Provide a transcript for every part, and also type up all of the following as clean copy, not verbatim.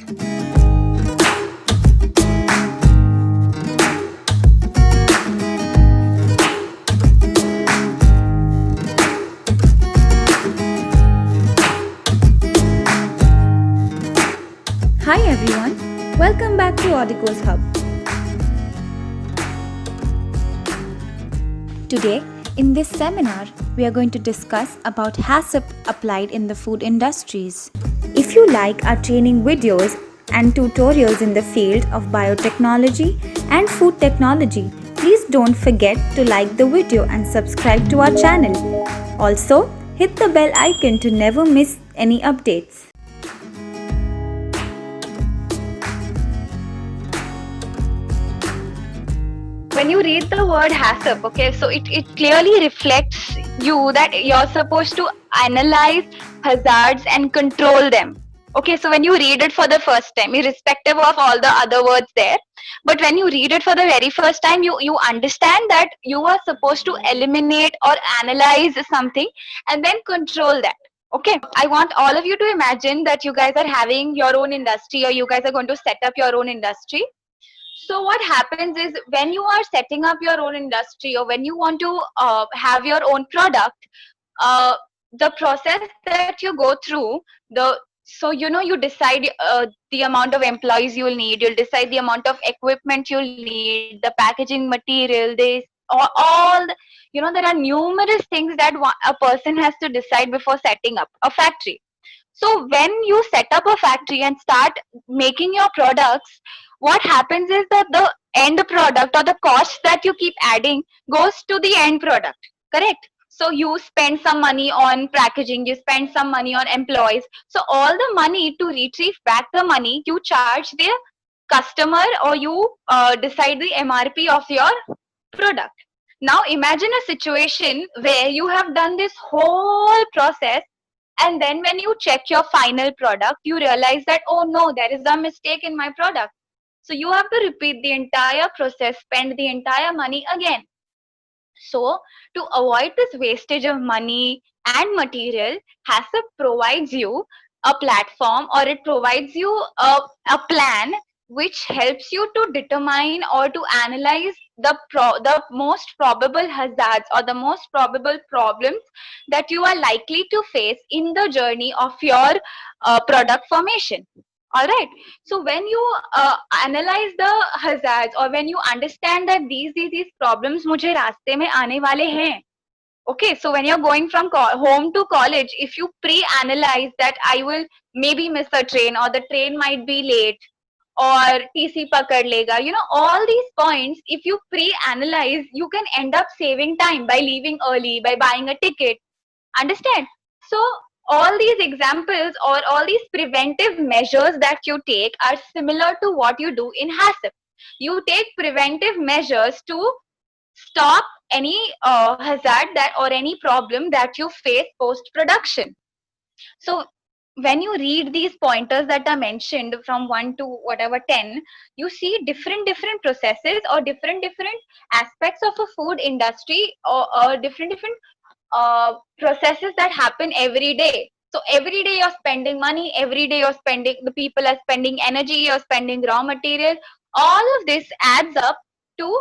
Hi everyone, welcome back to Audico's Hub. Today, in this seminar, we are going to discuss about HACCP applied in the food industries. If you like our training videos and tutorials in the field of biotechnology and food technology, please don't forget to like the video and subscribe to our channel. Also, hit the bell icon to never miss any updates. When you read the word HACCP, okay, so it clearly reflects you that you're supposed to analyze hazards and control them. Okay, so when you read it for the first time, irrespective of all the other words there, but when you read it for the very first time, you understand that you are supposed to eliminate or analyze something and then control that. Okay, I want all of you to imagine that you guys are having your own industry, or you guys are going to set up your own industry. So what happens is, when you are setting up your own industry, or when you want to have your own product, uh, the process that you go through, you decide the amount of employees you'll need, you'll decide the amount of equipment you'll need, the packaging material, there are numerous things that a person has to decide before setting up a factory. So when you set up a factory and start making your products, what happens is that the end product, or the cost that you keep adding, goes to the end product. Correct? So you spend some money on packaging, you spend some money on employees. So all the money, to retrieve back the money, you charge the customer, or you decide the MRP of your product. Now imagine a situation where you have done this whole process, and then when you check your final product, you realize that, oh no, there is a mistake in my product. So you have to repeat the entire process, spend the entire money again. So to avoid this wastage of money and material, HACCP provides you a platform, or it provides you a plan which helps you to determine or to analyze the most probable hazards, or the most probable problems that you are likely to face in the journey of your product formation. All right. So when you analyze the hazards, or when you understand that these problems मुझे रास्ते में आने वाले हैं. Okay, so when you're going from home to college, if you pre-analyze that I will maybe miss a train, or the train might be late, or TC pakad lega, all these points, if you pre-analyze, you can end up saving time by leaving early, by buying a ticket. Understand? So all these examples, or all these preventive measures that you take, are similar to what you do in HACCP. You take preventive measures to stop any hazard that, or any problem that you face post production. So when you read these pointers that are mentioned from 1 to whatever 10, you see different processes, or different aspects of a food industry, or different processes that happen every day. So every day you're spending money, every day you're spending, the people are spending energy, you're spending raw material. All of this adds up to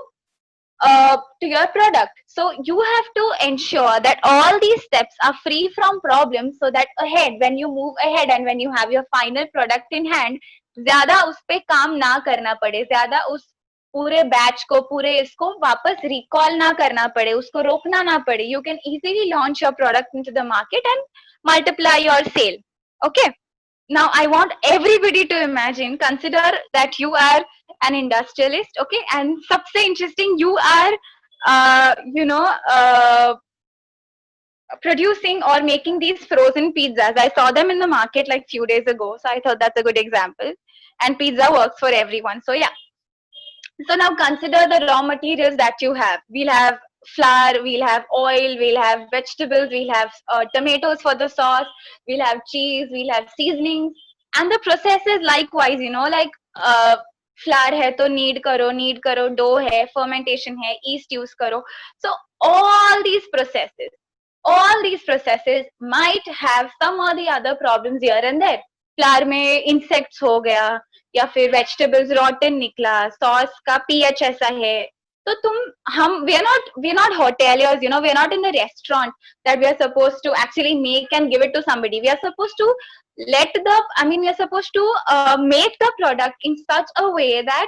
your product. So you have to ensure that all these steps are free from problems, so that ahead, when you move ahead and when you have your final product in hand, ज्यादा उस पे काम ना करना पड़े, ज्यादा उस पूरे बैच को, पूरे इसको वापस रिकॉल ना करना पड़े, उसको रोकना ना पड़े. You can easily launch your product into the market and multiply your sale. Okay. Now I want everybody to imagine, consider that you are an industrialist, okay, and सबसे interesting, you are producing or making these frozen pizzas. I saw them in the market like few days ago, so I thought that's a good example. And pizza works for everyone. So yeah. So now consider the raw materials that you have. We'll have flour, we'll have oil, we'll have vegetables, we'll have tomatoes for the sauce, we'll have cheese, we'll have seasonings. And the process is likewise, like flour hai to knead karo, dough hai, fermentation hai, yeast use karo. So all these processes might have some or the other problems here and there. Flower में insects हो गया, या फिर vegetables रॉटन निकला, sauce का pH ऐसा है, तो we are not hoteliers, we are not in the restaurant that we are supposed to actually make and give it to somebody. We are supposed to we are supposed to make the product in such a way that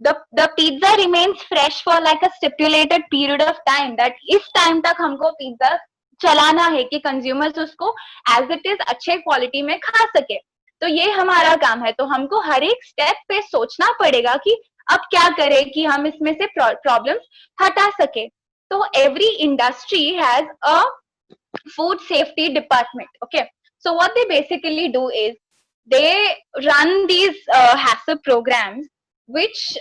the pizza remains fresh for like a stipulated period of time, that इस time तक हमको pizza चलाना है कि consumers उसको as it is अच्छे quality में खा सके. तो ये हमारा काम है. तो हमको हर एक स्टेप पे सोचना पड़ेगा कि अब क्या करें कि हम इसमें से प्रॉब्लम्स हटा सके. तो every industry has a food safety department. Okay, so what they basically do is they run these HACCP programs which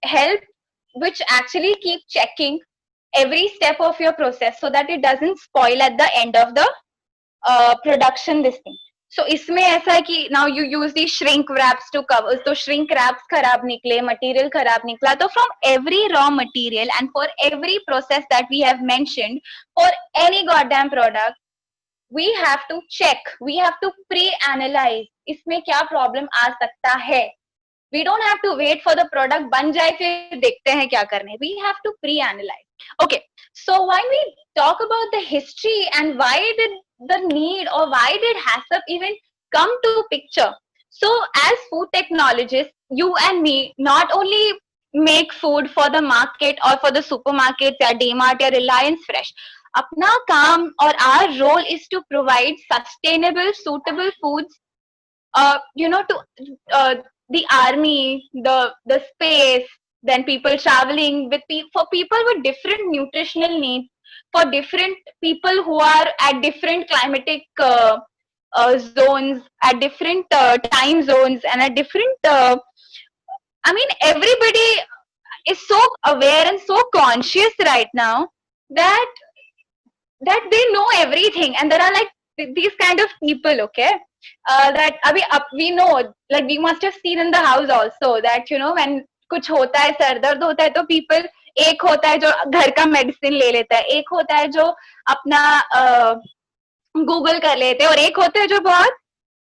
help, which actually keep checking every step of your process so that it doesn't spoil at the end of the production this thing. So इसमें ऐसा है कि now you use the shrink wraps to cover, तो shrink wraps खराब निकले, material खराब निकला, तो from every raw material and for every process that we have mentioned, for any goddamn product, we have to check, we have to pre-analyze इसमें क्या problem आ सकता है. We don't have to wait for the product बन जाए फिर देखते हैं क्या करने. We have to pre-analyze. Okay, so when we talk about the history and why did the need or why did HACCP even come to picture? So as food technologists, you and me not only make food for the market or for the supermarkets या DMart या Reliance Fresh. अपना काम और our role is to provide sustainable, suitable foods, to the army, the space, then people traveling with for people with different nutritional needs, for different people who are at different climatic zones, at different time zones, and at different. Everybody is so aware and so conscious right now that they know everything, and there are like these kind of people, okay, that we know, like we must have seen in the house also that when कुछ होता है, sir दर्द होता है, तो people, एक होता है जो घर का मेडिसिन ले लेता है, एक होता है जो अपना गूगल कर लेते हैं, और एक होते हैं जो बहुत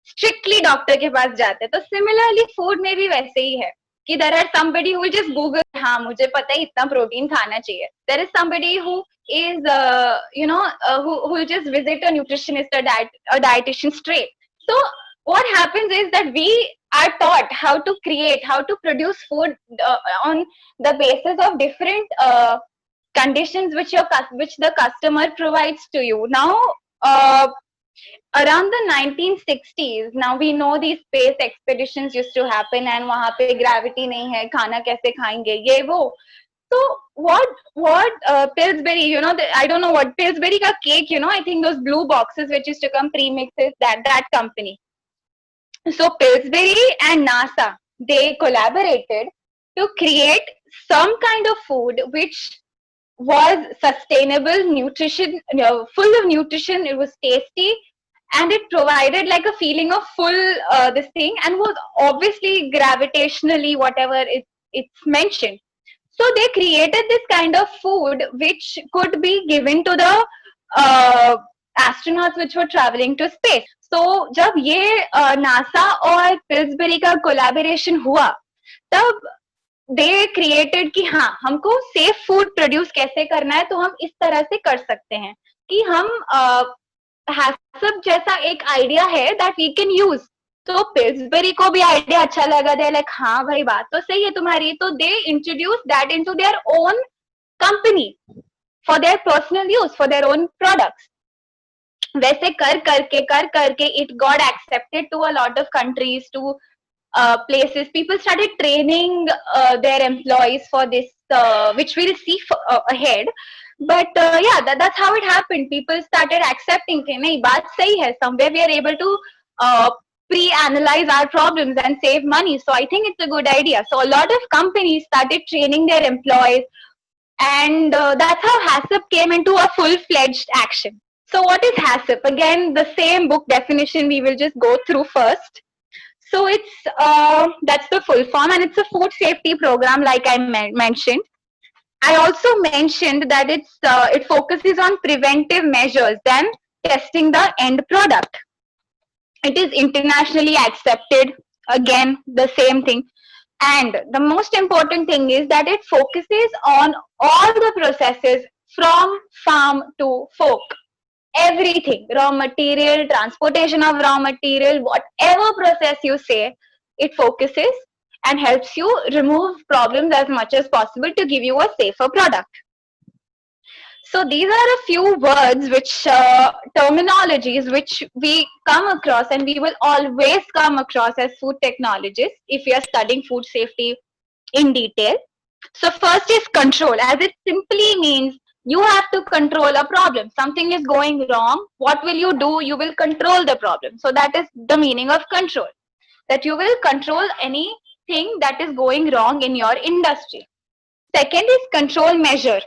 स्ट्रिक्टली डॉक्टर के पास जाते हैं. तो सिमिलरली फूड में भी वैसे ही है कि there are somebody who just Google, हाँ मुझे पता है इतना प्रोटीन खाना चाहिए. There is somebody who is who just visit a nutritionist or dietitian straight. So what happens is that we are taught how to create, how to produce food on the basis of different conditions which the customer provides to you. Now around the 1960s, now we know these space expeditions used to happen and वहाँ पे gravity नहीं है, खाना कैसे खाएंगे, ये वो. So what Pillsbury, I don't know what Pillsbury ka cake, I think those blue boxes which used to come premixes, that company. So Pillsbury and NASA, they collaborated to create some kind of food which was sustainable, nutrition, full of nutrition. It was tasty, and it provided like a feeling of full this thing, and was obviously gravitationally whatever it's mentioned. So they created this kind of food which could be given to the astronauts which were traveling to space. So जब ये NASA और Pillsbury का collaboration हुआ, तब they created कि हाँ हमको safe food produce कैसे करना है, तो हम इस तरह से कर सकते हैं कि हम HACCP जैसा एक idea है that we can use. तो पिल्सबरी को भी आइडिया अच्छा लगा, दे लाइक हाँ भाई बात तो सही है तुम्हारी, तो they introduce that into their own company for their personal use, for their own products. वैसे कर करके it got accepted to a lot of countries, to places. People started training their employees for this, which we'll see ahead. But yeah, that's how it happened. People started accepting कि नहीं बात सही है, somewhere we are able to pre-analyze our problems and save money. So I think it's a good idea. So a lot of companies started training their employees, and that's how HACCP came into a full-fledged action. So what is HACCP? Again, the same book definition we will just go through first. So it's that's the full form, and it's a food safety program, like I mentioned. I also mentioned that it focuses on preventive measures than testing the end product. It is internationally accepted. Again, the same thing. And the most important thing is that it focuses on all the processes from farm to fork. Everything, raw material, transportation of raw material, whatever process you say, it focuses and helps you remove problems as much as possible to give you a safer product. So these are a few words which terminologies which we come across and we will always come across as food technologists if we are studying food safety in detail. So first is control, as it simply means you have to control a problem. Something is going wrong. What will you do? You will control the problem. So that is the meaning of control. That you will control anything that is going wrong in your industry. Second is control measure.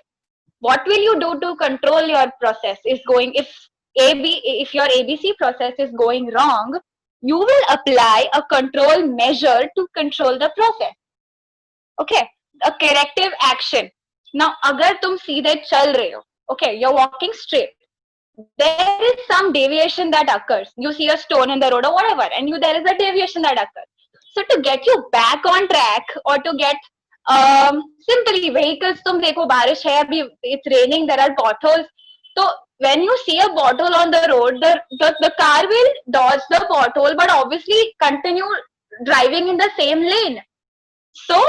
What will you do to control your process is going if your ABC process is going wrong, you will apply a control measure to control the process. Okay, a corrective action. Now अगर तुम सीधे चल रहे हो, okay, you're walking straight, there is some deviation that occurs. You see a stone in the road or whatever, and there is a deviation that occurs. So to get you back on track, or to get simply vehicles, तुम देखो बारिश है अभी, it's raining, there are potholes. So when you see a pothole on the road, the car will dodge the pothole, but obviously continue driving in the same lane. So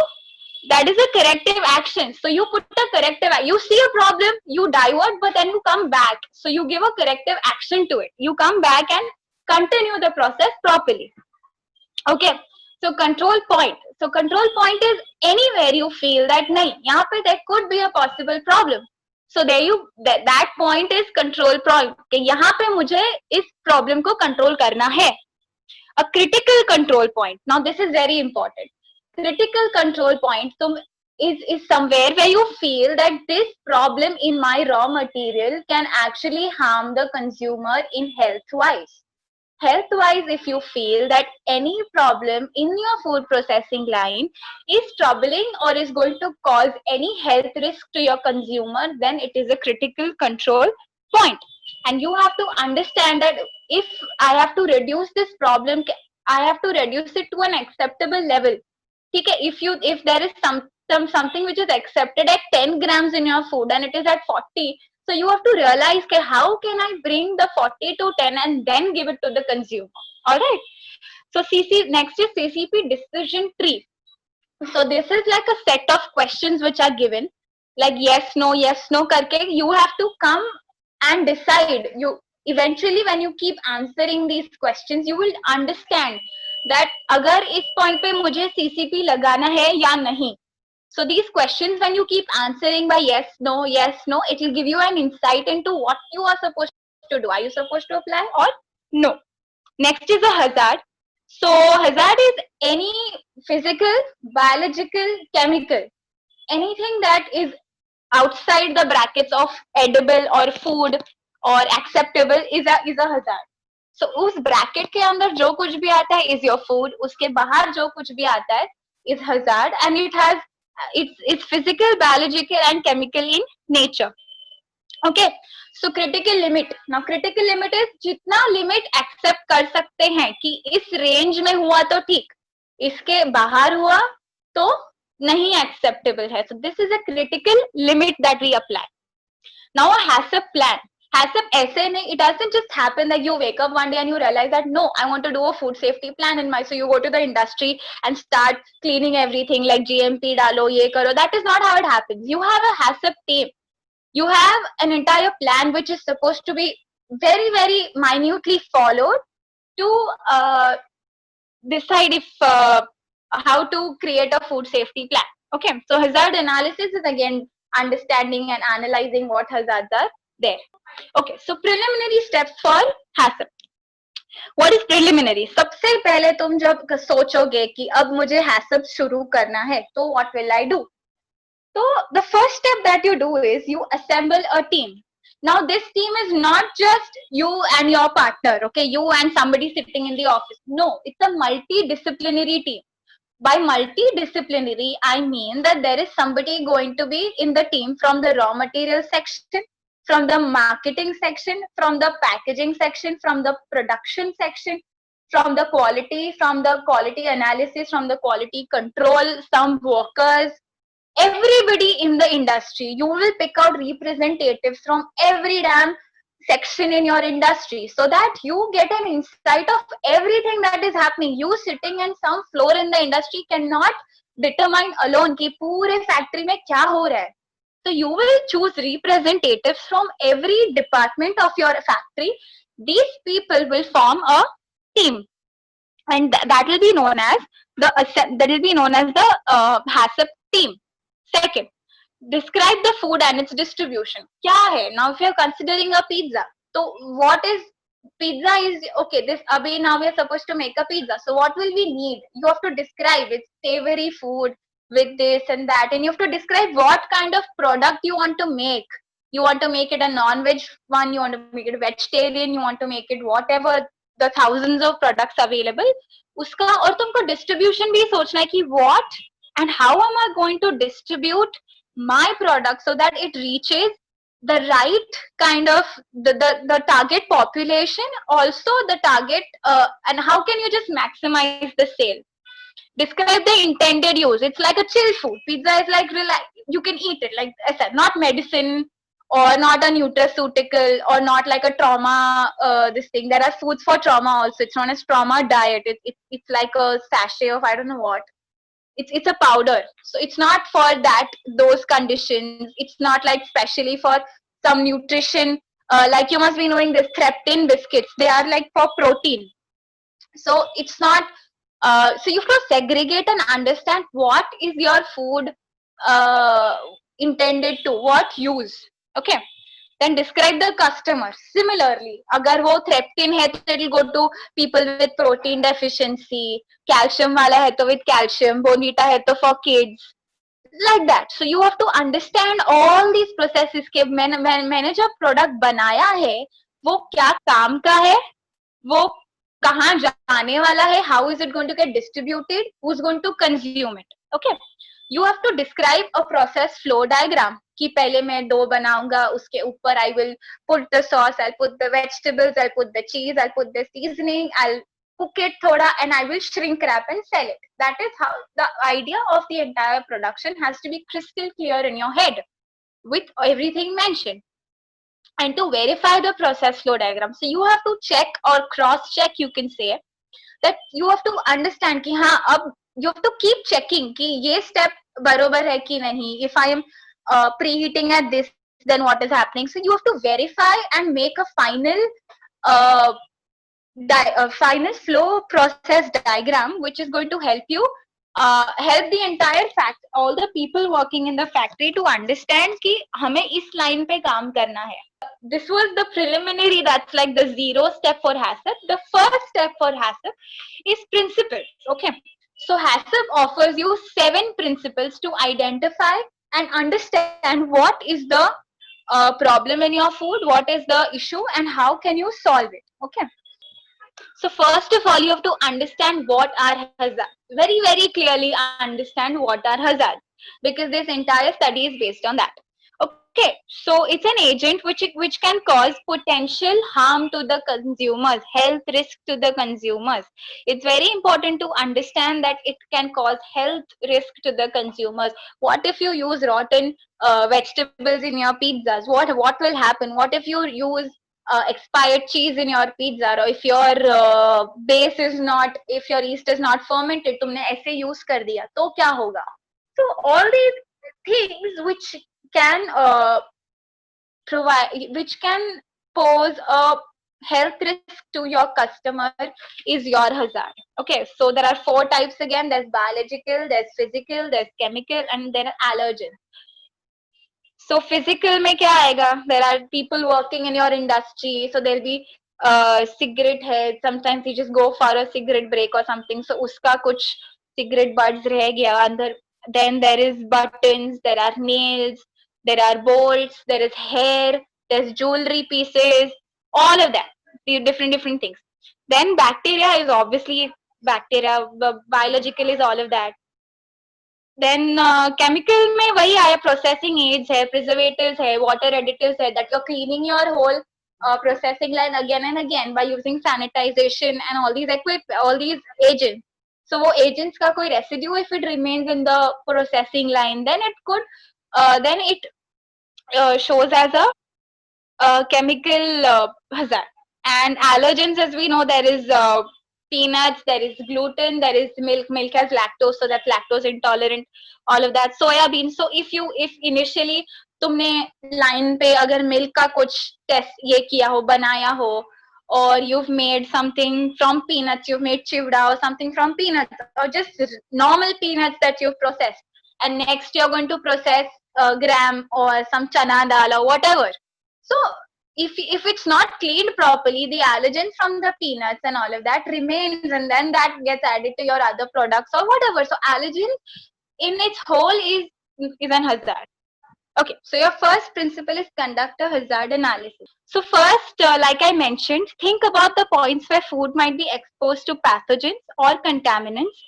that is a corrective action. So you put a corrective, you see a problem, you divert, but then you come back. So you give a corrective action to it. You come back and continue the process properly. Okay. So control point. So control point is anywhere you feel that nahi, yahan pe there could be a possible problem. So there that point is control point. कि यहाँ पे मुझे इस problem को control करना है. A critical control point. Now this is very important. Critical control point is somewhere where you feel that this problem in my raw material can actually harm the consumer in health wise. Health wise, if you feel that any problem in your food processing line is troubling or is going to cause any health risk to your consumer, then it is a critical control point. And you have to understand that if I have to reduce this problem, I have to reduce it to an acceptable level. Okay, if there is something which is accepted at 10 grams in your food and it is at 40, so you have to realize that how can I bring the 40 to 10 and then give it to the consumer. All right. So next is CCP decision tree. So this is like a set of questions which are given, like yes, no, karke. You have to come and decide. You eventually, when you keep answering these questions, you will understand that अगर इस point पे मुझे CCP लगाना है या नहीं. So these questions, when you keep answering by yes, no, it will give you an insight into what you are supposed to do. Are you supposed to apply or no? Next is a hazard. So hazard is any physical, biological, chemical, anything that is outside the brackets of edible or food or acceptable is a hazard. So उस bracket के अंदर जो कुछ भी आता है is your food. उसके बाहर जो कुछ भी आता है is hazard, and it has it's physical, biological and chemical in nature. Okay. So critical limit. Now critical limit is जितना limit accept कर सकते हैं कि इस range में हुआ तो ठीक, इसके बाहर हुआ तो नहीं acceptable है. So this is a critical limit that we apply. Now a HACCP plan. HACCP ऐसे नहीं, it doesn't just happen that you wake up one day and you realize that no, I want to do a food safety plan in my, so you go to the industry and start cleaning everything like GMP डालो ये करो. That is not how it happens. You have a HACCP team. You have an entire plan which is supposed to be very, very minutely followed to decide if how to create a food safety plan. Okay, so hazard analysis is again understanding and analyzing what hazards are there. Okay, so preliminary steps for HACCP. What is preliminary? सबसे पहले तुम जब सोचोगे कि अब मुझे HACCP शुरू करना है, तो what will I do? So the first step that you do is you assemble a team. Now this team is not just you and your partner, okay, you and somebody sitting in the office. No, it's a multidisciplinary team. By multidisciplinary, I mean that there is somebody going to be in the team from the raw material section, from the marketing section, from the packaging section, from the production section. from the quality analysis, from the quality control, some workers, everybody in the industry. You will pick out representatives from every damn section in your industry so that you get an insight of everything that is happening. You sitting in some floor in the industry cannot determine alone कि पूरे factory में क्या हो रहा है. So you will choose representatives from every department of your factory. These people will form a team, and that will be known as the HACCP team. Second, describe the food and its distribution. क्या है? Now, if you are considering a pizza, so what is pizza? Is okay. This abhi now we are supposed to make a pizza. So what will we need? You have to describe it's savory food with this and that, and you have to describe what kind of product you want to make. You want to make it a non-veg one. You want to make it vegetarian. You want to make it whatever the thousands of products available. उसका और तुमको distribution भी सोचना है कि what and how am I going to distribute my product so that it reaches the right kind of the target population, also the target, and how can you just maximize the sale. Describe the intended use. It's like a chill food. Pizza is like you can eat it, like I said, not medicine or not a nutraceutical or not like a trauma this thing. There are foods for trauma also. It's known as trauma diet. It's like a sachet of I don't know what. It's a powder, so it's not for that those conditions. It's not like specially for some nutrition, like you must be knowing this Kreptin biscuits, they are like for protein. So it's not, so you have to segregate and understand what is your food intended to, what use. Okay, then describe the customer. Similarly, agar wo Kreptin hai to it will go to people with protein deficiency, calcium wala hai to with calcium, Bonvita hai to for kids, like that. So you have to understand all these processes के मैंने जो product बनाया है वो क्या काम का है, वो कहाँ जाने वाला है, how is it going to get distributed, who's going to consume it. Okay, you have to describe a process flow diagram कि पहले मैं डो बनाऊंगा, उसके ऊपर I will put the sauce, I'll put the vegetables, I'll put the cheese, I'll put the seasoning, I'll cook it thoda, and I will shrink wrap and sell it. That is how the idea of the entire production has to be crystal clear in your head with everything mentioned. And to verify the process flow diagram, so you have to check or cross check, you can say, that you have to understand कि हाँ अब you have to keep checking कि ये step बरोबर है कि नहीं. If I am preheating at this, then what is happening? So you have to verify and make a final flow process diagram, which is going to help you help the entire all the people working in the factory to understand कि हमें इस line पे काम करना है. This was the preliminary, that's like the 0 step for HACCP. The first step for HACCP is principles. Okay, so HACCP offers you 7 principles to identify and understand what is the problem in your food, what is the issue, and how can you solve it. Okay, so first of all, you have to understand what are hazards. Very, very clearly understand what are hazards, because this entire study is based on that. Okay, so it's an agent which can cause potential harm to the consumers, health risk to the consumers. It's very important to understand that it can cause health risk to the consumers. What if you use rotten vegetables in your pizzas? What will happen? What if you use expired cheese in your pizza, or if your base is not, if your yeast is not fermented, तुमने ऐसे use कर दिया, तो क्या होगा? So all these things which can which can pose a health risk to your customer is your hazard. Okay, so there are 4 types again. There's biological, there's physical, there's chemical, and there are allergens. So physical में क्या आएगा? There are people working in your industry, so there'll be cigarette head. Sometimes you just go for a cigarette break or something, so उसका कुछ cigarette butts रह गया अंदर. Then there is buttons, there are nails, there are bolts, there is hair, there's jewelry pieces, all of that, different things. Then bacteria is obviously bacteria, biological is all of that. Then chemical में वही आया, processing aids है, preservatives है, water additives है, that you're cleaning your whole processing line again and again by using sanitization and all these agents. So वो agents का कोई residue if it remains in the processing line, then it could then it shows as a chemical hazard. And allergens, as we know, there is peanuts, there is gluten, there is milk. Milk has lactose, so that's lactose intolerant. All of that. Soya bean. So if initially तुमने line पे अगर milk का कुछ test ये किया हो, बनाया हो, or you've made something from peanuts, you've made chivda or something from peanuts, or just normal peanuts that you've processed, and next you're going to process gram or some chana dal or whatever. So if it's not cleaned properly, the allergens from the peanuts and all of that remains, and then that gets added to your other products or whatever. So allergen in its whole is an hazard. Okay, so your first principle is conduct a hazard analysis. So first, like I mentioned, think about the points where food might be exposed to pathogens or contaminants,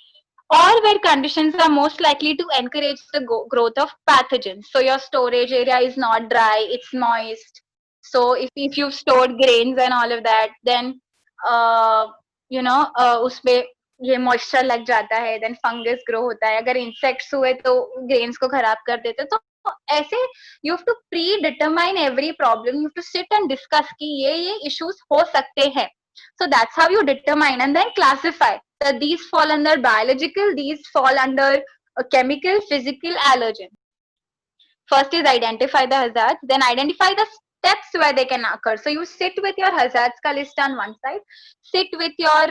or where conditions are most likely to encourage the growth of pathogens. So your storage area is not dry, it's moist. So if you've stored grains and all of that, then उसपे ये moisture लग जाता है, then fungus grow होता है, अगर insects हुए तो ग्रेन्स को खराब कर देते. तो ऐसे you have to predetermine every problem, you have to sit and discuss कि ये इश्यूज हो सकते हैं. So that's how you determine and then classify that these fall under biological, these fall under chemical, physical, allergen. First is identify the hazards, then identify the steps where they can occur. So you sit with your hazards ka list on one side, sit with your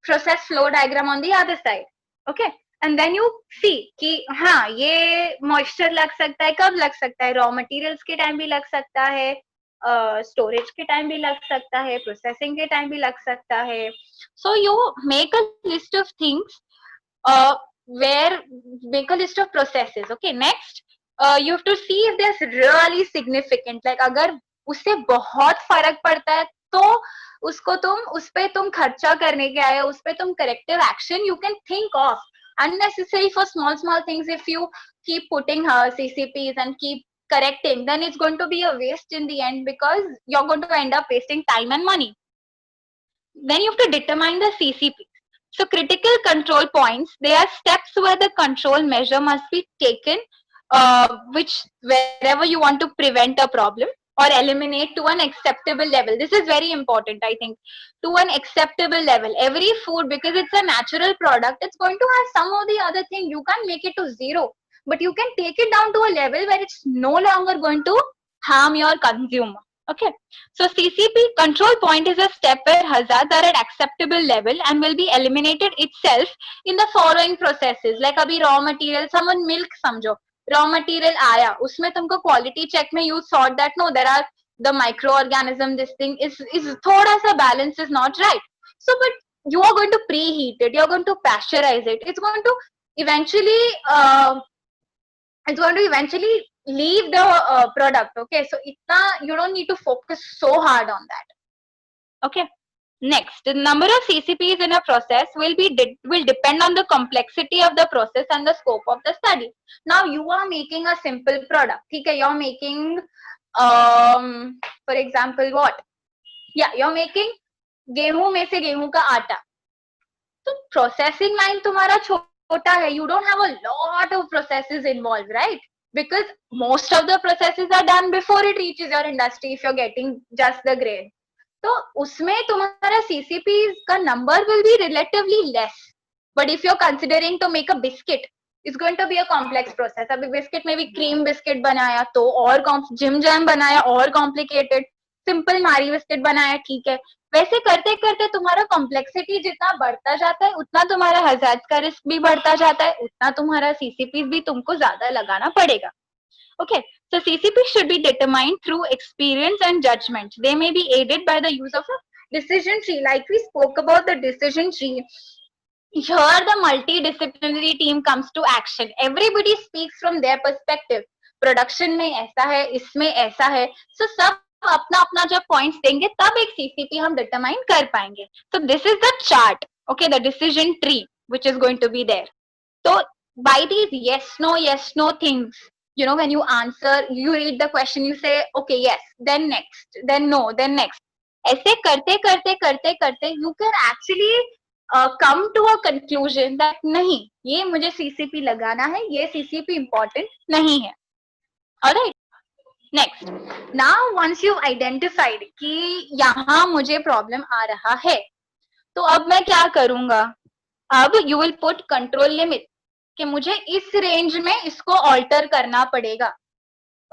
process flow diagram on the other side. Okay, and then you see कि हाँ ये moisture लग सकता है, कब लग सकता है, raw materials के टाइम भी लग सकता है, स्टोरेज के टाइम भी लग सकता है, प्रोसेसिंग के टाइम भी लग सकता है. So you make a list of things, where make a list of processes. Okay, next you have to see if there's really significant, like अगर उससे बहुत फर्क पड़ता है तो उसको उस पे तुम खर्चा करने के आए, उस पे तुम corrective action you can think of. Unnecessary for small things, if you keep putting CCPs and keep correcting, then it's going to be a waste in the end, because you're going to end up wasting time and money. Then you have to determine the CCP. So critical control points, they are steps where the control measure must be taken, which wherever you want to prevent a problem or eliminate to an acceptable level. This is very important, I think, to an acceptable level. Every food, because it's a natural product, it's going to have some of the other thing. You can't make it to zero, but you can take it down to a level where it's no longer going to harm your consumer. Okay, so CCP, control point, is a step where hazards are at acceptable level and will be eliminated itself in the following processes. Like अभी raw material, someone milk समझो, raw material आया, उसमें तुमको quality check में you sort that no, there are the microorganism, this thing is थोड़ा सा balance is not right. So but you are going to preheat it, you are going to pasteurize it, it's going to eventually leave the product. Okay, so itna you don't need to focus so hard on that. Okay, next, the number of CCPs in a process will depend on the complexity of the process and the scope of the study. Now you are making a simple product. Okay, you're making for example what, yeah, you're making गेहूं में से गेहूं का आटा. तो processing line तुम्हारा छोटा है, you don't have a lot of processes involved, right? Because most of the processes are done before it reaches your industry if you're getting just the grain. तो उसमें तुम्हारा CCP का number will be relatively less. But if you're considering to make a biscuit, it's going to be a complex process. अभी biscuit में भी cream biscuit बनाया तो और जिम जैम बनाया और कॉम्प्लिकेटेड, सिंपल मारी बिस्किट बनाया ठीक है. वैसे करते करते तुम्हारा कॉम्प्लेक्सिटी जितना बढ़ता जाता है उतना तुम्हारा हजार्ड्स का रिस्क भी बढ़ता जाता है, उतना तुम्हारा CCP भी तुमको ज्यादा लगाना पड़ेगा. Okay, so CCP should be determined through experience and judgment. They may be aided by the use of a decision tree. Like we spoke about the decision tree, here the multidisciplinary team comes to action. Everybody speaks from their perspective. Production में ऐसा है, इसमें ऐसा है. So सब अपना अपना जब पॉइंट्स देंगे तब एक CCP हम डिटरमाइन कर पाएंगे. So this is the chart, okay, the decision tree which is going to be there. So by these yes no things, You know, when you answer, you read the question, you say okay, yes, then next, then no, then next. ऐसे करते करते करते करते you can actually come to a conclusion that नहीं, ये मुझे CCP लगाना है, ये CCP important नहीं है. Alright. Next, now once you've identified कि यहाँ मुझे problem आ रहा है, तो अब मैं क्या करूंगा? अब you will put control limit कि मुझे इस रेंज में इसको ऑल्टर करना पड़ेगा.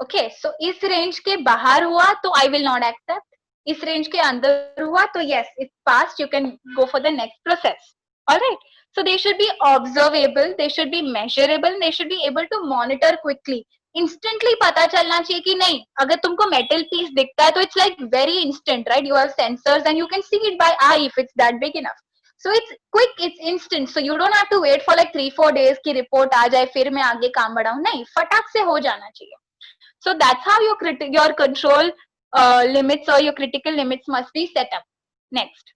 ओके, सो इस रेंज के बाहर हुआ तो आई विल नॉट एक्सेप्ट, इस रेंज के अंदर हुआ तो yes it's passed, you can go for the next process. Alright, so they should be observable, they should be measurable, they should be able to monitor quickly. Instantly पता चलना चाहिए कि नहीं, अगर तुमको मेटल पीस दिखता है तो it's like very instant, right? You have sensors and you can see it by I if it's that big enough. So it's quick, it's instant. So you don't have to wait for like 3-4 days की report आ जाए फिर मैं आगे काम बढ़ाऊं. नहीं, फटाक से हो जाना चाहिए. So that's how your control limits or your critical limits must be set up. Next.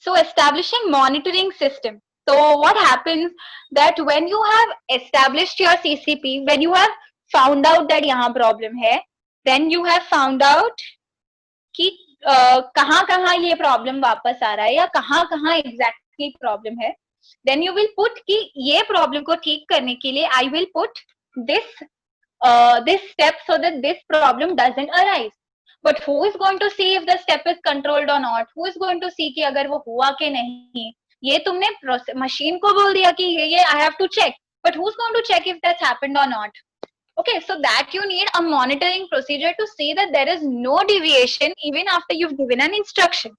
So establishing monitoring system. So what happens that when you have established your CCP, when you have found out that यहाँ problem है, then you have found out कि कहाँ ये problem वापस आ रहा है या कहाँ exactly problem है. Then you will put कि ये problem को ठीक करने के लिए I will put this step so that this problem doesn't arise. But who is going to see if the step is controlled or not? Who is going to see कि अगर वो हुआ कि नहीं? ये तुमने मशीन को बोल दिया कि ये I have to check. But who's going to check if that's happened or not? Okay, so that you need a monitoring procedure to see that there is no deviation even after you've given an instruction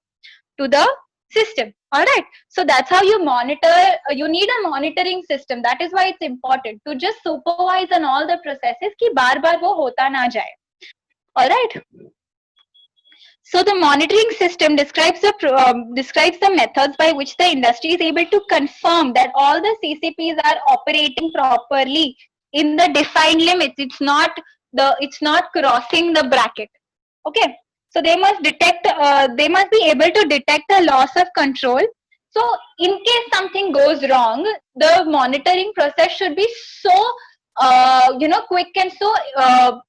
to the system. All right, so that's how you monitor. You need a monitoring system. That is why it's important to just supervise on all the processes कि बार-बार वो होता ना जाए. All right. So the monitoring system describes the methods by which the industry is able to confirm that all the CCPs are operating properly in the defined limits. It's not crossing the bracket. Okay. So they must be able to detect a loss of control. So in case something goes wrong, the monitoring process should be so quick and so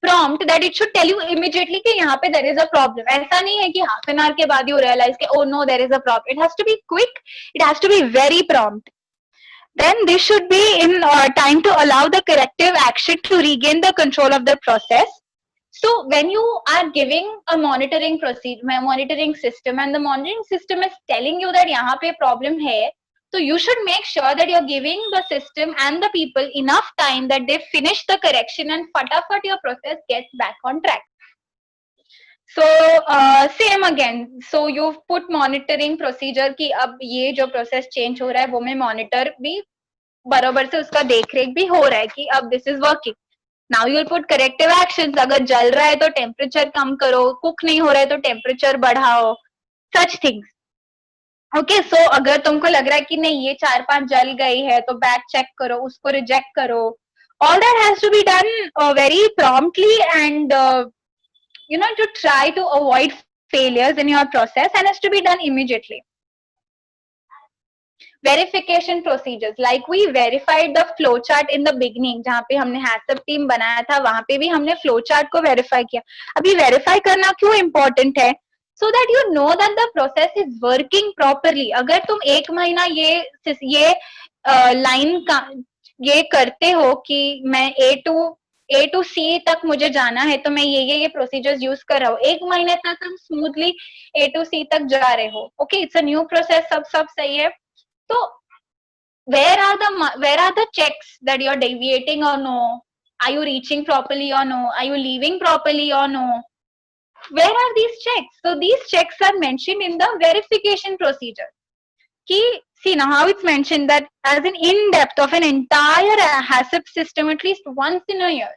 prompt that it should tell you immediately कि यहाँ पे there is a problem. ऐसा नहीं है कि half an hour के बाद you realize कि oh no, there is a problem. It has to be quick. It has to be very prompt. Then this should be in time to allow the corrective action to regain the control of the process. So when you are giving a monitoring system and the monitoring system is telling you that यहाँ पे problem है, so you should make sure that you're giving the system and the people enough time that they finish the correction and fatafat your process gets back on track. So same again. So you've put monitoring procedure कि अब ये जो process change हो रहा है वो मैं monitor भी बराबर से उसका देखरेख भी हो रहा है कि अब this is working. Now you will put corrective actions. अगर जल रहा है तो temperature कम करो, cook नहीं हो रहा है तो temperature बढ़ाओ, such things. Okay, so अगर तुमको लग रहा है कि नहीं ये 4-5 जल गई है तो back check करो, उसको reject करो. All that has to be done very promptly and to try to avoid failures in your process and has to be done immediately. Verification procedures, like we verified the flow chart in the beginning, जहाँ पे हमने HACCP team बनाया था वहाँ पे भी हमने flow chart को verify किया. अभी verify करना क्यों important है? So that you know that the process is working properly. अगर तुम एक महीना ये line का ये करते हो कि मैं A to C तक मुझे जाना है तो मैं ये procedures use कर रहा हूँ, एक महीने तक तुम smoothly A to C तक जा रहे हो. Okay, it's a new process, सब सही है. So where are the checks that you're deviating or no? Are you reaching properly or no? Are you leaving properly or no? Where are these checks? So these checks are mentioned in the verification procedure. See now how it's mentioned that as an in-depth of an entire HACCP system at least once in a year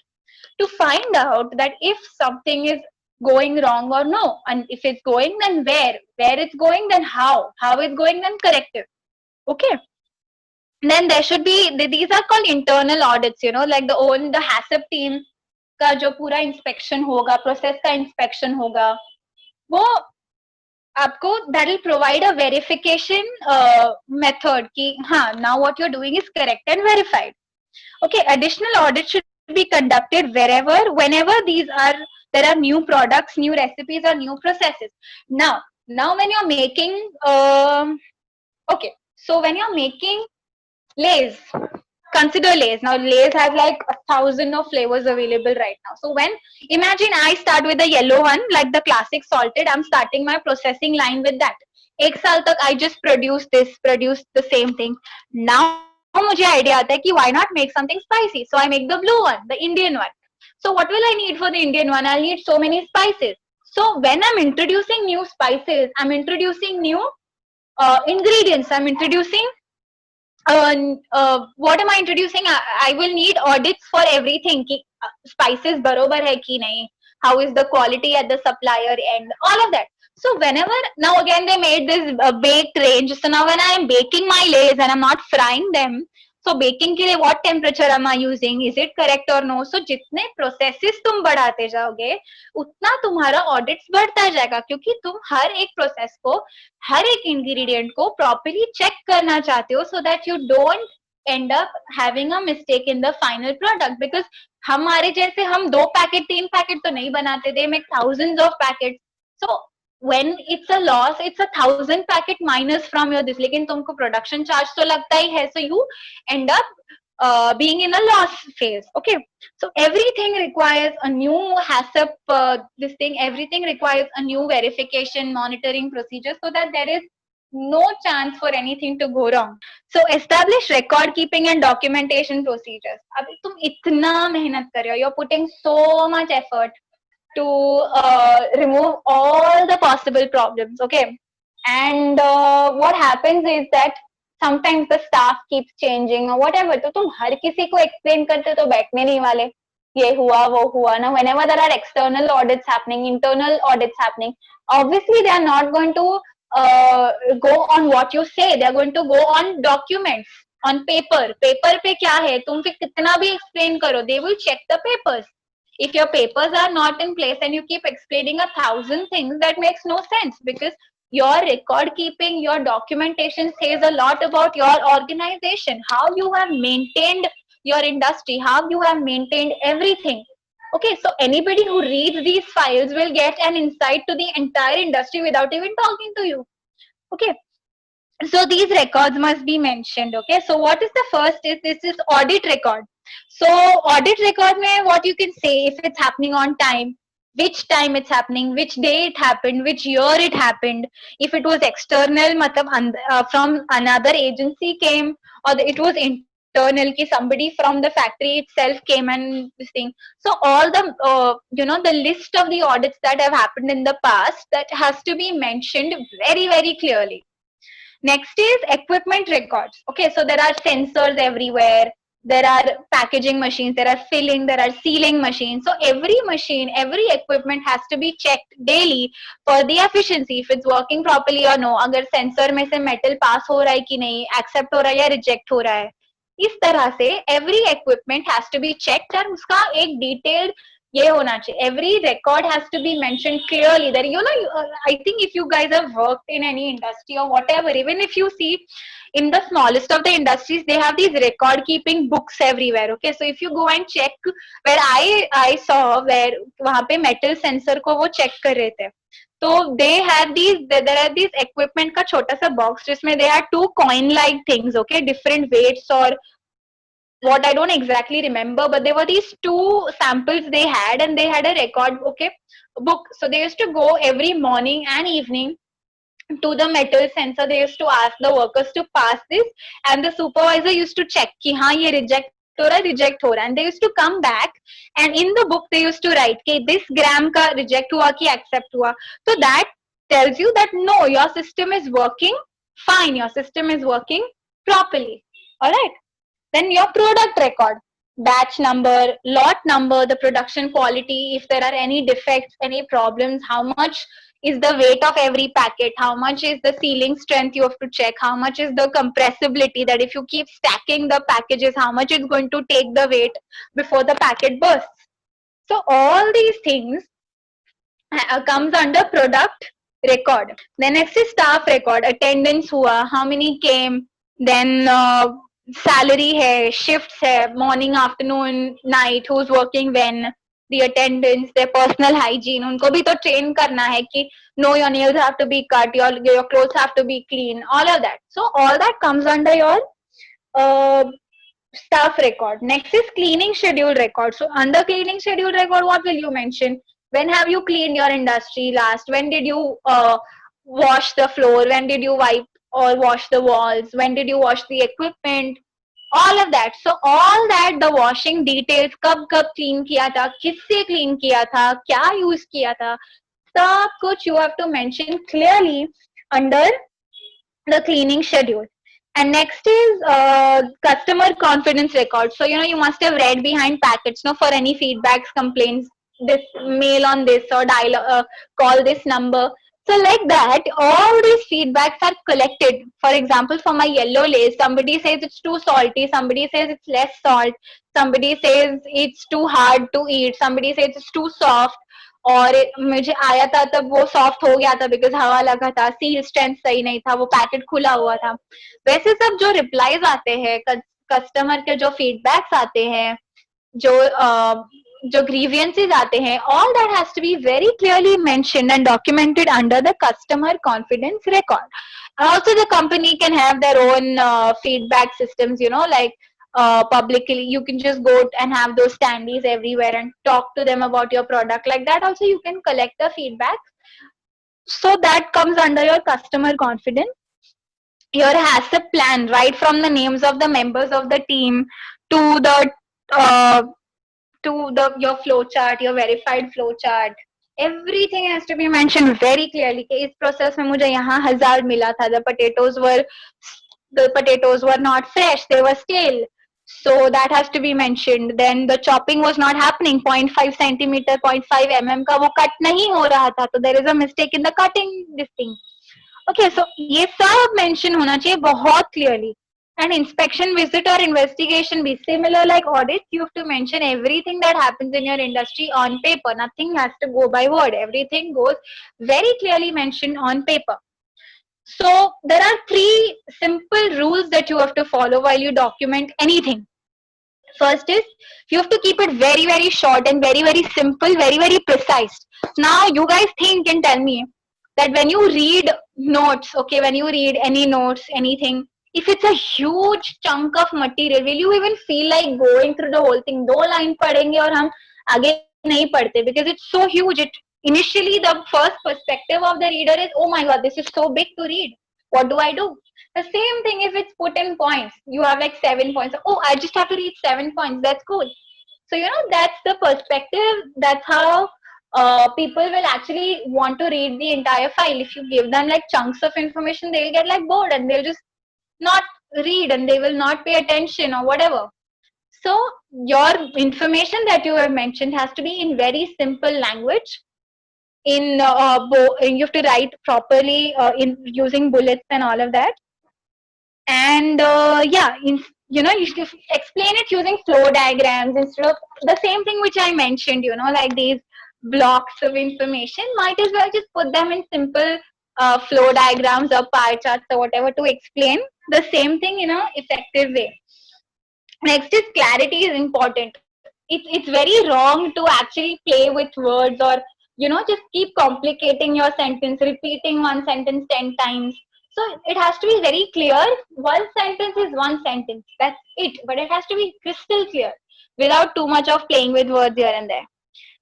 to find out that if something is going wrong or no, and if it's going then where it's going then how it's going then corrective. Okay, then there should be, these are called internal audits, like the HACCP team का जो पूरा inspection होगा, process का inspection होगा, वो आपको that will provide a verification method कि हाँ now what you're doing is correct and verified. Okay, additional audits should be conducted whenever there are new products, new recipes, or new processes. Now when you're making, okay, so when you're making Lay's, consider Lay's. Now Lay's has like 1,000 of flavors available right now. So when, imagine I start with the yellow one, like the classic salted, I'm starting my processing line with that. एक साल तक I just produce the same thing. Now मुझे idea आता है कि why not make something spicy? So I make the blue one, the Indian one. So what will I need for the Indian one? I'll need so many spices. So when I'm introducing new spices, I'm introducing new ingredients. I'm introducing what am I introducing? I will need audits for everything. Ki, spices barobar hai ki nahi? How is the quality at the supplier end? All of that. So whenever, now again they made this baked range. So now when I am baking my Lays and I'm not frying them, so baking के लिए what temperature am I using? Is it correct or no? So जितने processes तुम बढ़ाते जाओगे उतना तुम्हारा audits बढ़ता जाएगा, क्योंकि तुम हर एक process को, हर एक ingredient को properly check करना चाहते हो, so that you don't end up having a mistake in the final product. Because हमारे जैसे हम 2 पैकेट 3 पैकेट तो नहीं बनाते, they make thousands of packets. So when it's a loss, it's 1,000 packet minus from your this, लेकिन तुमको production charge तो लगता ही है, so you end up being in a loss phase. Okay, so everything requires a new HACCP, this thing, everything requires a new verification monitoring procedure, so that there is no chance for anything to go wrong. So establish record keeping and documentation procedures. अभी तुम इतना मेहनत कर रहे हो, you're putting so much effort to remove all the possible problems. Okay, and what happens is that sometimes the staff keeps changing or whatever. तो तुम हर किसी को explain करते तो बैठने नहीं वाले, ये हुआ वो हुआ ना. Whenever there are external audits happening, internal audits happening, obviously they are not going to go on what you say. They are going to go on documents, on paper. Paper पे क्या है, तुम फिर कितना भी explain करो, they will check the papers. If your papers are not in place and you keep explaining 1,000 things, that makes no sense, because your record keeping, your documentation says a lot about your organization, how you have maintained your industry, how you have maintained everything. Okay, so anybody who reads these files will get an insight to the entire industry without even talking to you. Okay, so these records must be mentioned. Okay, so what is the first is, this is audit record. So audit record mein what you can say, if it's happening on time, which time it's happening, which day it happened, which year it happened, if it was external matlab from another agency came, or it was internal ki somebody from the factory itself came and this thing. So all the the list of the audits that have happened in the past, that has to be mentioned very very clearly. Next is equipment records. Okay, so there are sensors everywhere. There are packaging machines, there are filling, there are sealing machines. So every machine, every equipment has to be checked daily for the efficiency, if it's working properly or no. अगर sensor में से metal pass हो रहा है कि नहीं, accept हो रहा है या reject हो रहा है. इस तरह से every equipment has to be checked और उसका एक detailed ये होना चाहिए. Every record has to be mentioned clearly. That I think if you guys have worked in any industry or whatever, even if you see in the smallest of the industries, they have these record keeping books everywhere. Okay, so if you go and check, where I saw where वहाँ पे metal sensor को वो check कर रहे थे, तो they had there are these equipment का छोटा सा box जिसमें they had 2 coin like things. Okay, different weights or what, I don't exactly remember, but there were these 2 samples they had, and they had a record, okay, book. So they used to go every morning and evening to the metal sensor. They used to ask the workers to pass this, and the supervisor used to check कि हाँ ये reject हो रहा है, reject हो रहा है. And they used to come back, and in the book they used to write कि this gram का reject हुआ कि accept हुआ. So that tells you that no, your system is working fine, your system is working properly. All right. Then your product record, batch number, lot number, the production quality, if there are any defects, any problems, how much is the weight of every packet, how much is the sealing strength you have to check, how much is the compressibility, that if you keep stacking the packages, how much it's going to take the weight before the packet bursts. So all these things comes under product record. Then next is staff record, attendance hua, how many came, then salary है, shifts है, morning afternoon night, who is working when, the attendance, their personal hygiene, उनको भी तो train करना है कि no, your nails have to be cut, your clothes have to be clean, all of that. So all that comes under your uh, staff record. Next is cleaning schedule record. So under cleaning schedule record, what will you mention? When have you cleaned your industry last? When did you wash the floor? When did you wipe or wash the walls? When did you wash the equipment? All of that. So all that, the washing details, कब कब clean किया था, किससे clean किया था, क्या use किया था, सब कुछ you have to mention clearly under the cleaning schedule. And next is customer confidence record. So you must have read behind packets, no, for any feedbacks, complaints, this mail on this or dial, call this number. So like that, all these feedbacks are collected. For example, for my yellow lace, somebody says it's too salty, somebody says it's less salt, somebody says it's too hard to eat, somebody says it's too soft. और मुझे आया था तब वो soft हो गया था because हवा लगा था, सील स्ट्रेंथ सही नहीं था, वो पैकेट खुला हुआ था. वैसे सब जो रिप्लाईज आते हैं, कस्टमर के जो फीडबैक्स आते हैं, जो जो grievances आते हैं, all that has to be very clearly mentioned and documented under the customer confidence record. Also the company can have their own feedback systems, like publicly you can just go and have those standees everywhere and talk to them about your product. Like that also you can collect the feedback. So that comes under your customer confidence. Your HACCP plan, right from the names of the members of the team to the uh, your flow chart, your verified flow chart. Everything has to be mentioned very clearly. कि इस process में मुझे यहाँ 1000 मिला था. The potatoes were not fresh. They were stale. So that has to be mentioned. Then the chopping was not happening. 0.5 centimeter, 0.5 mm का वो cut नहीं हो रहा था. So there is a mistake in the cutting this thing. Okay, so ये सब mention होना चाहिए बहुत clearly. And inspection visit or investigation be similar like audits. You have to mention everything that happens in your industry on paper. Nothing has to go by word. Everything goes very clearly mentioned on paper. So there are 3 simple rules that you have to follow while you document anything. First is you have to keep it very, very short and very, very simple, very, very precise. Now you guys think and tell me that when you read notes, okay, when you read any notes, anything, if it's a huge chunk of material, will you even feel like going through the whole thing? 2 line पढ़ेंगे और हम आगे नहीं पढ़ते because it's so huge. It initially the first perspective of the reader is, oh my god, this is so big to read. What do I do? The same thing if it's put in points. You have like 7 points. Oh, I just have to read 7 points. That's cool. So that's the perspective. That's how people will actually want to read the entire file. If you give them like chunks of information, they'll get like bored and they'll just not read and they will not pay attention or whatever. So your information that you have mentioned has to be in very simple language. You have to write properly in using bullets and all of that. And you should explain it using flow diagrams instead of the same thing which I mentioned. Like these blocks of information, might as well just put them in simple flow diagrams or pie charts or whatever to explain the same thing in a effective way. Next is clarity is important. It's very wrong to actually play with words or just keep complicating your sentence, repeating one sentence 10 times. So it has to be very clear. One sentence is one sentence, that's it, but it has to be crystal clear without too much of playing with words here and there.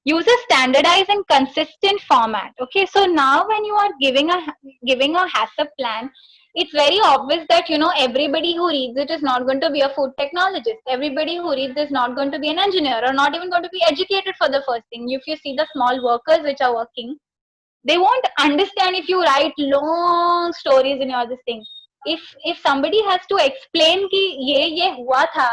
Use a standardized and consistent format. Okay, so now when you are giving a HACCP plan, it's very obvious that everybody who reads it is not going to be a food technologist. Everybody who reads is not going to be an engineer or not even going to be educated for the first thing. If you see the small workers which are working, they won't understand if you write long stories in your this thing. If somebody has to explain ki ye hua tha,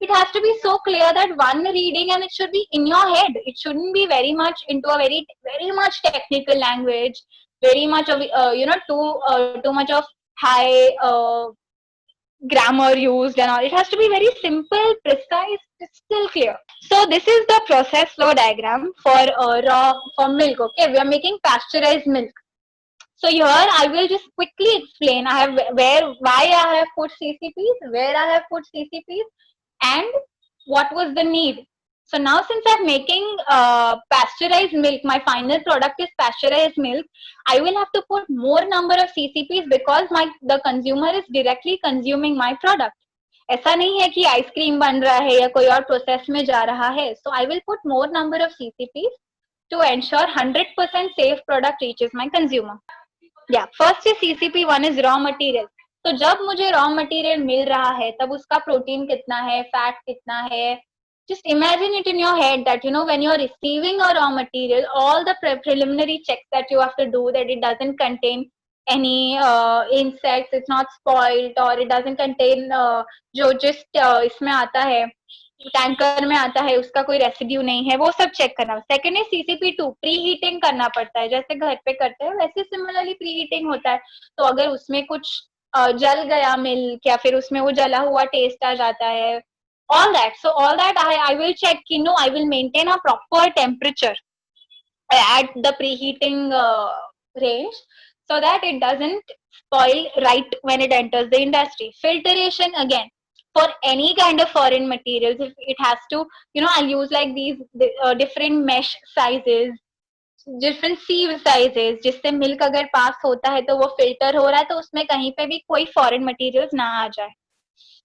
it has to be so clear that one reading and it should be in your head. It shouldn't be very much into a very very much technical language, very much of too much of high grammar used and all. It has to be very simple, precise, crystal clear. So this is the process flow diagram for milk. Okay, we are making pasteurized milk. So here I will just quickly explain. I have why I have put CCPs, where I have put CCPs, and what was the need. So now since I'm making pasteurized milk, my final product is pasteurized milk. I will have to put more number of CCPs because the consumer is directly consuming my product. ऐसा नहीं है कि ice cream बन रहा है या कोई और प्रोसेस में जा रहा है. So I will put more number of CCPs to ensure 100% safe product reaches my consumer. Yeah, first is CCP, one is raw material. तो जब मुझे रॉ मटेरियल मिल रहा है तब उसका प्रोटीन कितना है, फैट कितना है. Just imagine it in your head that when you're receiving a raw material, all the preliminary checks that you have to do, that it doesn't contain any insects, it's not spoiled, or it doesn't contain जो जिस इसमें आता है, tanker में आता है, उसका कोई रेसिड्यू नहीं है, वो सब चेक करना. सेकंड है CCP2, प्री हीटिंग करना पड़ता है. जैसे घर पे करते हैं वैसे सिमिलरली प्री हीटिंग होता है. तो अगर उसमें कुछ जल गया मिल्क या फिर उसमें वो जला हुआ टेस्ट आ जाता है, all that. So all that I will check, I will maintain a proper temperature at the preheating range so that it doesn't spoil right when it enters the industry. Filtration again, for any kind of foreign materials, if it has to, I'll use like these different mesh sizes, different sieve sizes, जिससे milk अगर pass होता है तो वो filter हो रहा है, तो उसमें कहीं पे भी कोई फॉरेन मटेरियल्स ना आ जाए.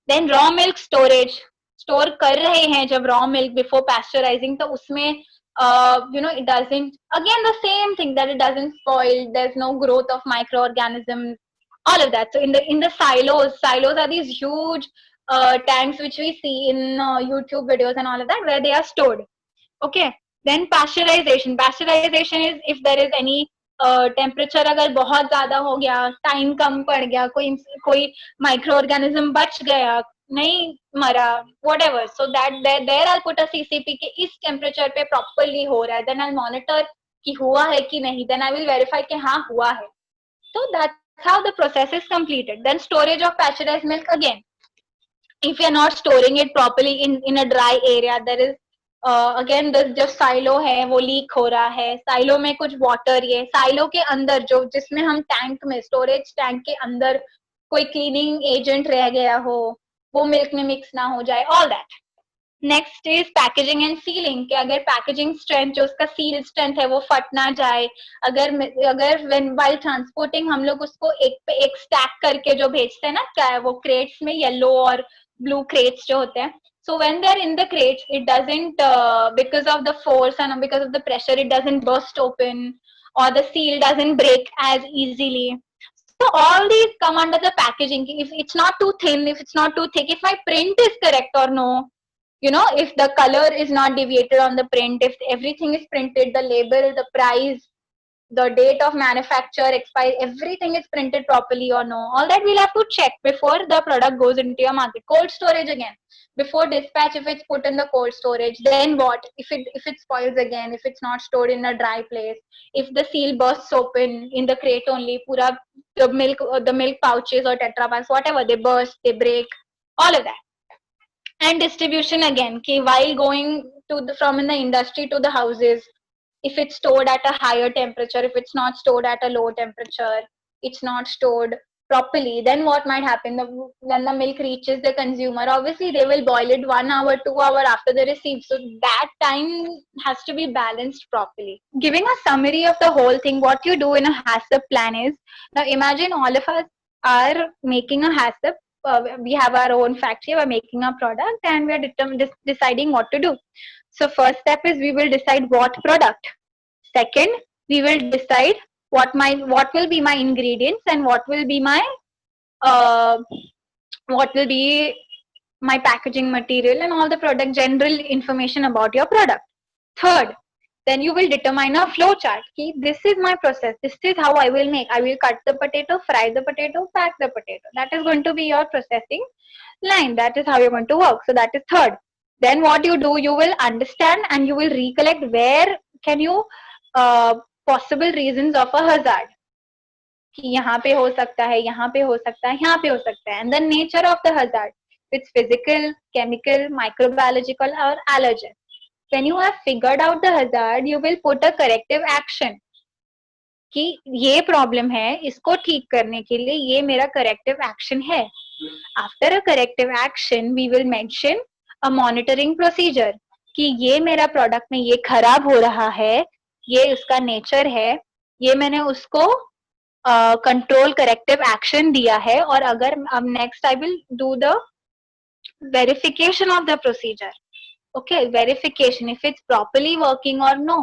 Then raw milk storage, store कर रहे हैं जब रॉ मिल्क बिफोर पैस्चराइजिंग, तो उसमें it doesn't, again the same thing, that it doesn't spoil, there's no growth of microorganisms, all of that. So in the silos are these huge tanks which we see in YouTube videos and all of that, where they are stored. Okay. Then pasteurization is if there is any temperature अगर बहुत ज्यादा हो गया, time कम पड़ गया, कोई micro organism बच गया, नहीं मरा, whatever, so that there I'll put a CCP कि इस टेम्परेचर पे प्रॉपरली हो रहा है. then I'll monitor कि हुआ है कि नहीं, then I will verify कि हाँ हुआ है. so that's how the process is completed. Then storage of pasteurized milk, again if you're not storing it properly in a dry area, there is again जो साइलो है वो leak हो रहा है, साइलो में कुछ वाटर, ये साइलो के अंदर जो जिसमें हम टैंक में, स्टोरेज टैंक के अंदर कोई क्लीनिंग एजेंट रह गया हो, वो मिल्क में मिक्स ना हो जाए, all that. Next is packaging and ceiling, कि अगर पैकेजिंग स्ट्रेंथ, जो उसका सील स्ट्रेंथ है, वो फट ना जाए. अगर व्हेन वाइल ट्रांसपोर्टिंग हम लोग उसको एक पे एक स्टैक करके जो भेजते हैं ना, क्या है वो, क्रेट्स में येलो और ब्लू क्रेट्स जो होते हैं. So when they're in the crates, it doesn't, because of the force and because of the pressure, it doesn't burst open, or the seal doesn't break as easily. So all these come under the packaging. If it's not too thin, if it's not too thick, if my print is correct or no, if the color is not deviated on the print, if everything is printed, the label, the price, the date of manufacture, expire, everything is printed properly or no, all that we'll have to check before the product goes into your market. Cold storage again, before dispatch, if it's put in the cold storage, then what if it spoils again, if it's not stored in a dry place, if the seal bursts open in the crate only, pura the milk pouches or tetra packs, whatever, they burst, they break, all of that. And distribution again, while going from in the industry to the houses, if it's stored at a higher temperature, if it's not stored at a low temperature, it's not stored properly, then what might happen, when the milk reaches the consumer, obviously they will boil it 1 hour, 2 hour after they receive, so that time has to be balanced properly. Giving a summary of the whole thing, what you do in a HACCP plan is, now imagine all of us are making a HACCP. We have our own factory, we're making a product, and we're deciding what to do. So first step is we will decide what product. Second, we will decide what will be my ingredients and what will be my packaging material and all the product general information about your product. Third, then you will determine a flow chart. This is my process. This is how I will make. I will cut the potato, fry the potato, pack the potato. That is going to be your processing line. That is how you're going to work. So that is third. Then what you do, you will understand and you will recollect where can you possible reasons of a hazard. कि यहाँ पे हो सकता है, यहाँ पे हो सकता है, यहाँ पे हो सकता है. And the nature of the hazard. It's physical, chemical, microbiological or allergen. When you have figured out the hazard, you will put a corrective action. कि ये प्रॉब्लम है, इसको ठीक करने के लिए ये मेरा करेक्टिव एक्शन है. After a corrective action we will mention a monitoring procedure कि ये मेरा प्रोडक्ट में ये खराब हो रहा है, ये उसका नेचर है, ये मैंने उसको कंट्रोल करेक्टिव एक्शन दिया है. और अगर अब next I will do the verification of the procedure. Okay, verification if it's properly working or no.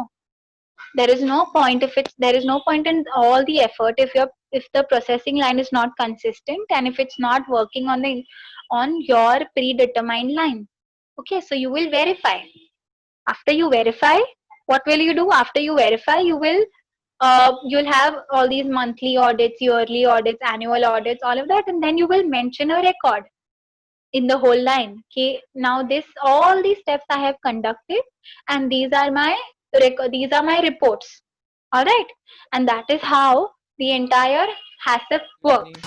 There is no point if it's there is no point in all the effort if the processing line is not consistent and if it's not working on your predetermined line. Okay, so you will verify. After you verify, what will you do? After you verify, you'll have all these monthly audits, yearly audits, annual audits, all of that, and then you will mention a record in the whole line. Okay, now this all these steps I have conducted, and these are my reports. All right, and that is how the entire HACCP works.